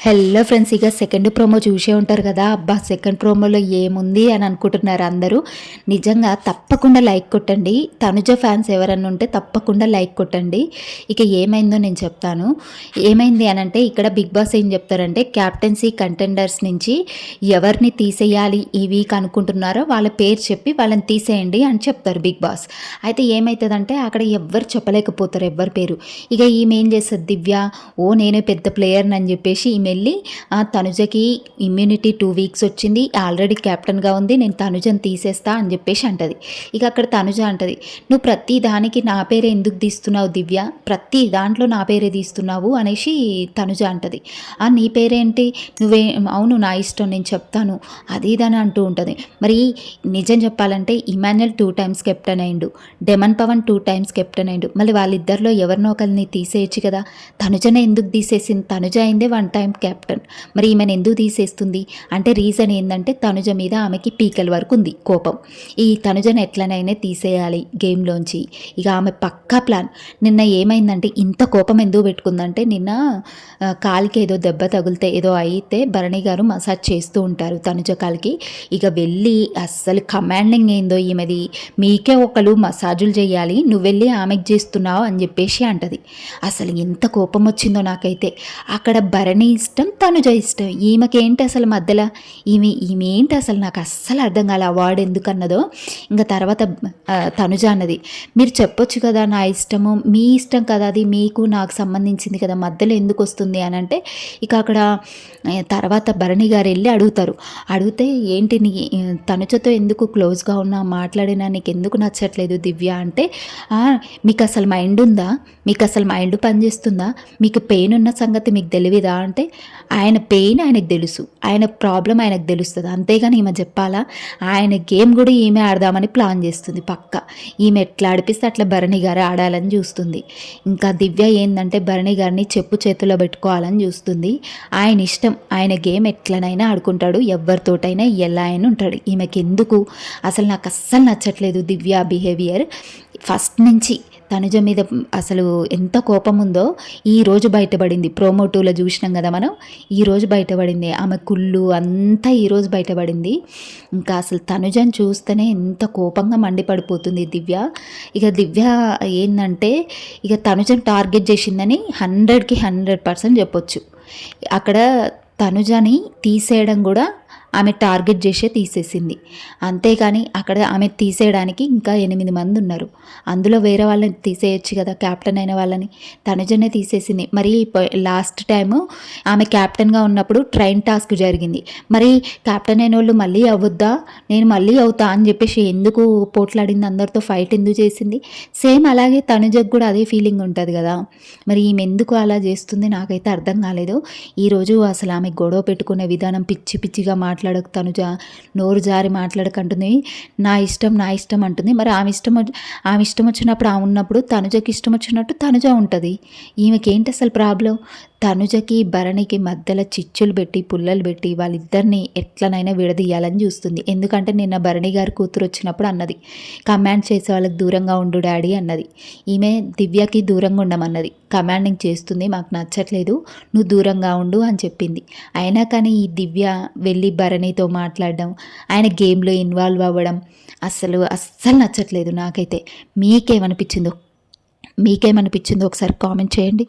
Hello friends, ఇక second promo చూసే ఉంటారు కదా. అబ్బా, సెకండ్ ప్రోమోలో ఏముంది అని అనుకుంటున్నారు అందరూ. నిజంగా తప్పకుండా లైక్ కొట్టండి. తనుజ ఫ్యాన్స్ ఎవరన్నా ఉంటే తప్పకుండా లైక్ కొట్టండి. ఇక ఏమైందో నేను చెప్తాను. ఏమైంది అని అంటే, ఇక్కడ బిగ్ బాస్ ఏం చెప్తారంటే, క్యాప్టెన్సీ కంటెండర్స్ నుంచి ఎవరిని తీసేయాలి ఈ వీక్ అనుకుంటున్నారో వాళ్ళ పేరు చెప్పి వాళ్ళని తీసేయండి అని చెప్తారు బిగ్ బాస్. అయితే ఏమవుతుందంటే, అక్కడ ఎవ్వరు చెప్పలేకపోతారు ఎవ్వరి పేరు. ఇక ఈమె ఏం చేస్తుంది, దివ్య, ఓ నేనే పెద్ద ప్లేయర్ని అని చెప్పేసి ఈమె వెళ్ళి తనుజకి ఇమ్యూనిటీ 2 వీక్స్ వచ్చింది, ఆల్రెడీ క్యాప్టెన్గా ఉంది, నేను తనుజని తీసేస్తా అని చెప్పేసి అంటది. ఇక అక్కడ తనుజ అంటది, నువ్వు ప్రతి దానికి నా పేరే ఎందుకు తీస్తున్నావు దివ్య, ప్రతి దాంట్లో నా పేరే తీస్తున్నావు అనేసి తనుజ అంటది. నీ పేరేంటి, నువ్వే, అవును నా ఇష్టం నేను చెప్తాను అది ఇదని అంటూ ఉంటుంది. మరి నిజం చెప్పాలంటే ఇమాన్యుల్ 2 టైమ్స్ కెప్టెన్ అయిండు, డెమన్ పవన్ 2 టైమ్స్ కెప్టెన్ అయిండు. మళ్ళీ వాళ్ళిద్దరిలో ఎవరినో ఒకరిని తీసేయచ్చు కదా. తనుజనే ఎందుకు తీసేసింది, తనుజ అయిందే 1 టైం క్యాప్టెన్. మరి ఈమెను ఎందుకు తీసేస్తుంది అంటే రీజన్ ఏంటంటే, తనుజ మీద ఆమెకి పీకల వరకు ఉంది కోపం. ఈ తనుజను ఎట్లనైనా తీసేయాలి గేమ్లోంచి. ఇక ఆమె పక్కా ప్లాన్. నిన్న ఏమైందంటే, ఇంత కోపం ఎందుకు పెట్టుకుందంటే, నిన్న కాలికి ఏదో దెబ్బ తగిలితే ఏదో అయితే భరణి గారు మసాజ్ చేస్తూ ఉంటారు తనుజ కాలికి. ఇక వెళ్ళి అస్సలు కమాండింగ్ ఏందో ఈమెది, మీకే ఒకరు మసాజులు చేయాలి, నువ్వు వెళ్ళి ఆమెకు చేస్తున్నావు అని చెప్పేసి అంటది. అసలు ఎంత కోపం వచ్చిందో నాకైతే. అక్కడ భరణి ఇష్టం, తనుజ ఇష్టం, ఈమెకేంటి అసలు మధ్యలో, ఈమె ఏంటి అసలు నాకు అస్సలు అర్థం కాలే అవార్డు ఎందుకు అన్నదో. ఇంకా తర్వాత తనుజ అన్నది, మీరు చెప్పొచ్చు కదా నా ఇష్టము, మీ ఇష్టం కదా అది, మీకు నాకు సంబంధించింది కదా, మధ్యలో ఎందుకు వస్తుంది అని అంటే. ఇక అక్కడ తర్వాత భరణి గారు వెళ్ళి అడిగితే ఏంటి నీ తనుజతో ఎందుకు క్లోజ్గా ఉన్నా, మాట్లాడినా, నీకు ఎందుకు నచ్చట్లేదు దివ్య అంటే, మీకు అసలు మైండ్ ఉందా, మీకు అసలు మైండ్ పనిచేస్తుందా, మీకు పెయిన్ ఉన్న సంగతి మీకు తెలియదా అంటే, ఆయన పెయిన్ ఆయనకు తెలుసు, ఆయన ప్రాబ్లం ఆయనకు తెలుస్తుంది, అంతేగాని ఈమె చెప్పాలా. ఆయన గేమ్ కూడా ఈమె ఆడదామని ప్లాన్ చేస్తుంది పక్క. ఈమె ఎట్లా ఆడిపిస్తే అట్లా భరణి గారు ఆడాలని చూస్తుంది. ఇంకా దివ్య ఏంటంటే, భరణి గారిని చెప్పు చేతిలో పెట్టుకోవాలని చూస్తుంది. ఆయన ఇష్టం, ఆయన గేమ్ ఎట్లనైనా ఆడుకుంటాడు, ఎవరితోటైనా ఎలా అయినా ఉంటాడు. ఈమెకి ఎందుకు అసలు నాకు అస్సలు నచ్చట్లేదు దివ్య బిహేవియర్. ఫస్ట్ నుంచి తనుజ మీద అసలు ఎంత కోపం ఉందో ఈరోజు బయటపడింది. ప్రోమో 2లో చూసినాం కదా మనం, ఈరోజు బయటపడింది ఆమె కుళ్ళు అంతా, ఈరోజు బయటపడింది. ఇంకా అసలు తనుజని చూస్తేనే ఎంత కోపంగా మండిపడిపోతుంది దివ్య. ఇక దివ్య ఏంటంటే, ఇక తనుజని టార్గెట్ చేసిందని 100కి 100% చెప్పొచ్చు. అక్కడ తనుజని తీసేయడం కూడా ఆమె టార్గెట్ చేసే తీసేసింది. అంతేకాని అక్కడ ఆమె తీసేయడానికి ఇంకా 8 మంది ఉన్నారు, అందులో వేరే వాళ్ళని తీసేయచ్చు కదా, క్యాప్టెన్ అయిన వాళ్ళని. తనుజనే తీసేసింది. మరి లాస్ట్ టైము ఆమె క్యాప్టెన్గా ఉన్నప్పుడు ట్రైన్ టాస్క్ జరిగింది. మరి క్యాప్టెన్ అయిన వాళ్ళు మళ్ళీ అవ్వద్దా, నేను మళ్ళీ అవుతా అని చెప్పేసి ఎందుకు పోట్లాడింది, అందరితో ఫైట్ ఎందుకు చేసింది. సేమ్ అలాగే తనుజకు కూడా అదే ఫీలింగ్ ఉంటుంది కదా. మరి ఈమె ఎందుకు అలా చేస్తుంది నాకైతే అర్థం కాలేదు. ఈరోజు అసలు ఆమె గొడవ పెట్టుకునే విధానం పిచ్చి పిచ్చిగా మాట్లాడక, తనుజ నోరు జారి మాట్లాడకంటుంది, నా ఇష్టం అంటుంది. మరి ఆమె ఇష్టం వచ్చినప్పుడు ఆమె ఉన్నప్పుడు తనుజకి ఇష్టం వచ్చినట్టు తనుజ ఉంటుంది. ఈమెకేంటి అసలు ప్రాబ్లం. తనుజకి భరణికి మధ్యలో చిచ్చులు పెట్టి పుల్లలు పెట్టి వాళ్ళిద్దరిని ఎట్లనైనా విడదీయాలని చూస్తుంది. ఎందుకంటే నిన్న భరణి గారి కూతురు వచ్చినప్పుడు అన్నది, కమాండ్ చేసే వాళ్ళకి దూరంగా ఉండు డాడీ అన్నది. ఈమె దివ్యకి దూరంగా ఉండమన్నది, కమాండింగ్ చేస్తుంది, మాకు నచ్చట్లేదు, నువ్వు దూరంగా ఉండు అని చెప్పింది. అయినా కానీ ఈ దివ్య వెళ్ళి భరణితో మాట్లాడడం, ఆయన గేమ్లో ఇన్వాల్వ్ అవ్వడం అస్సలు నచ్చట్లేదు నాకైతే. మీకేమనిపించిందో ఒకసారి కామెంట్ చేయండి.